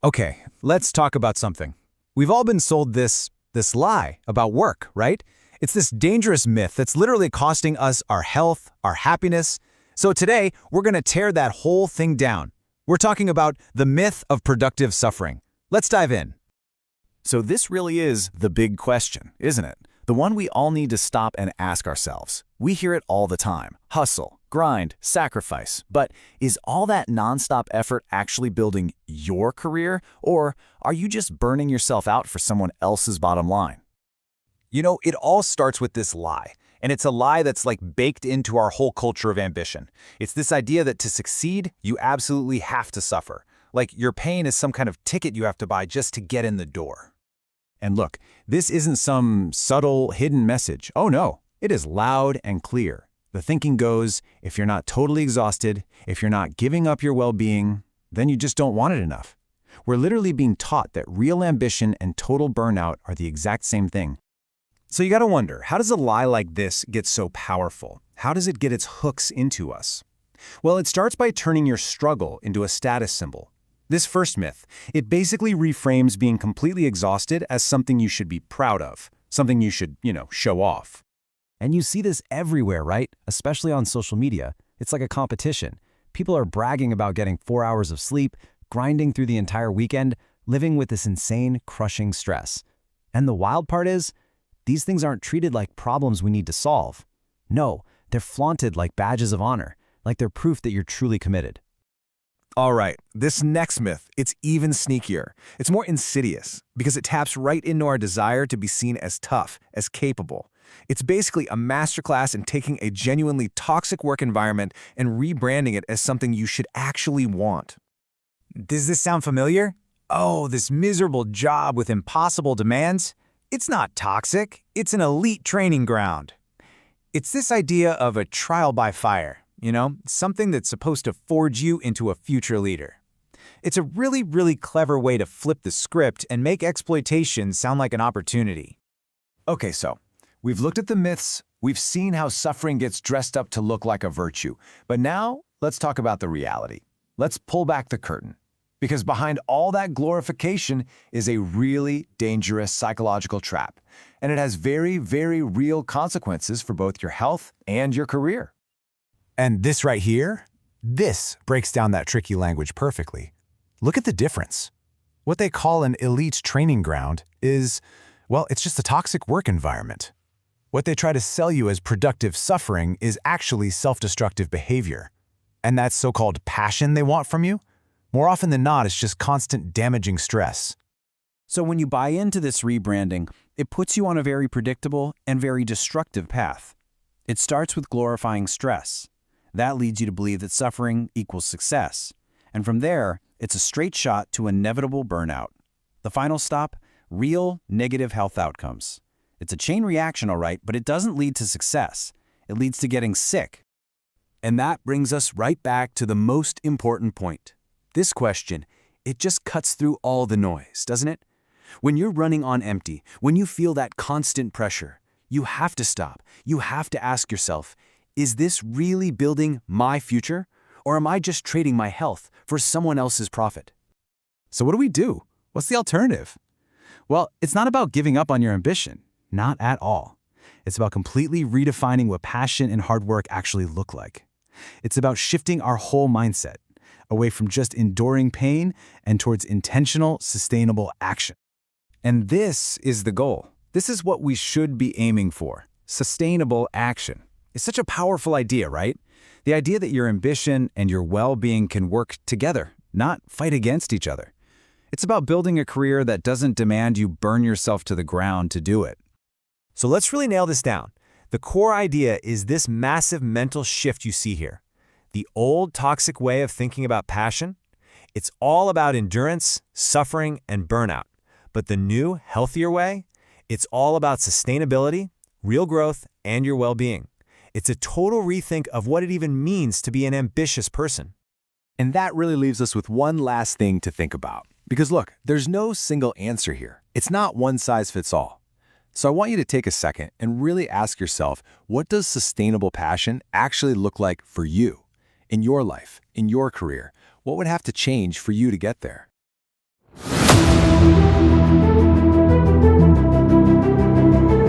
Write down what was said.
Okay, let's talk about something. We've all been sold this lie about work, right? It's this dangerous myth that's literally costing us our health, our happiness. So today, we're going to tear that whole thing down. We're talking about the myth of productive suffering. Let's dive in. So this really is the big question, isn't it? The one we all need to stop and ask ourselves. We hear it all the time. Hustle, grind, sacrifice. But is all that nonstop effort actually building your career? Or are you just burning yourself out for someone else's bottom line? You know, it all starts with this lie. And it's a lie that's like baked into our whole culture of ambition. It's this idea that to succeed, you absolutely have to suffer. Like your pain is some kind of ticket you have to buy just to get in the door. And look, this isn't some subtle, hidden message. Oh no, it is loud and clear. The thinking goes, if you're not totally exhausted, if you're not giving up your well-being, then you just don't want it enough. We're literally being taught that real ambition and total burnout are the exact same thing. So you gotta wonder, how does a lie like this get so powerful? How does it get its hooks into us? Well, it starts by turning your struggle into a status symbol. This first myth, it basically reframes being completely exhausted as something you should be proud of, something you should, show off. And you see this everywhere, right? Especially on social media. It's like a competition. People are bragging about getting 4 hours of sleep, grinding through the entire weekend, living with this insane, crushing stress. And the wild part is, these things aren't treated like problems we need to solve. No, they're flaunted like badges of honor, like they're proof that you're truly committed. All right, this next myth, it's even sneakier. It's more insidious because it taps right into our desire to be seen as tough, as capable. It's basically a masterclass in taking a genuinely toxic work environment and rebranding it as something you should actually want. Does this sound familiar? Oh, this miserable job with impossible demands? It's not toxic, it's an elite training ground. It's this idea of a trial by fire. Something that's supposed to forge you into a future leader. It's a really, really clever way to flip the script and make exploitation sound like an opportunity. Okay, so we've looked at the myths, we've seen how suffering gets dressed up to look like a virtue, but now let's talk about the reality. Let's pull back the curtain. Because behind all that glorification is a really dangerous psychological trap, and it has very, very real consequences for both your health and your career. And this right here, this breaks down that tricky language perfectly. Look at the difference. What they call an elite training ground is, well, it's just a toxic work environment. What they try to sell you as productive suffering is actually self-destructive behavior. And that so-called passion they want from you, more often than not, it's just constant damaging stress. So when you buy into this rebranding, it puts you on a very predictable and very destructive path. It starts with glorifying stress. That leads you to believe that suffering equals success. And from there, it's a straight shot to inevitable burnout. The final stop, real negative health outcomes. It's a chain reaction, all right, but it doesn't lead to success. It leads to getting sick. And that brings us right back to the most important point. This question, it just cuts through all the noise, doesn't it? When you're running on empty, when you feel that constant pressure, you have to stop. You have to ask yourself, is this really building my future? Or am I just trading my health for someone else's profit? So what do? What's the alternative? Well, it's not about giving up on your ambition. Not at all. It's about completely redefining what passion and hard work actually look like. It's about shifting our whole mindset away from just enduring pain and towards intentional, sustainable action. And this is the goal. This is what we should be aiming for. Sustainable action. It's such a powerful idea, right? The idea that your ambition and your well-being can work together, not fight against each other. It's about building a career that doesn't demand you burn yourself to the ground to do it. So let's really nail this down. The core idea is this massive mental shift you see here. The old toxic way of thinking about passion, it's all about endurance, suffering, and burnout. But the new, healthier way, it's all about sustainability, real growth, and your well-being. It's a total rethink of what it even means to be an ambitious person. And that really leaves us with one last thing to think about. Because look, there's no single answer here. It's not one size fits all. So I want you to take a second and really ask yourself, what does sustainable passion actually look like for you? In your life, in your career, what would have to change for you to get there?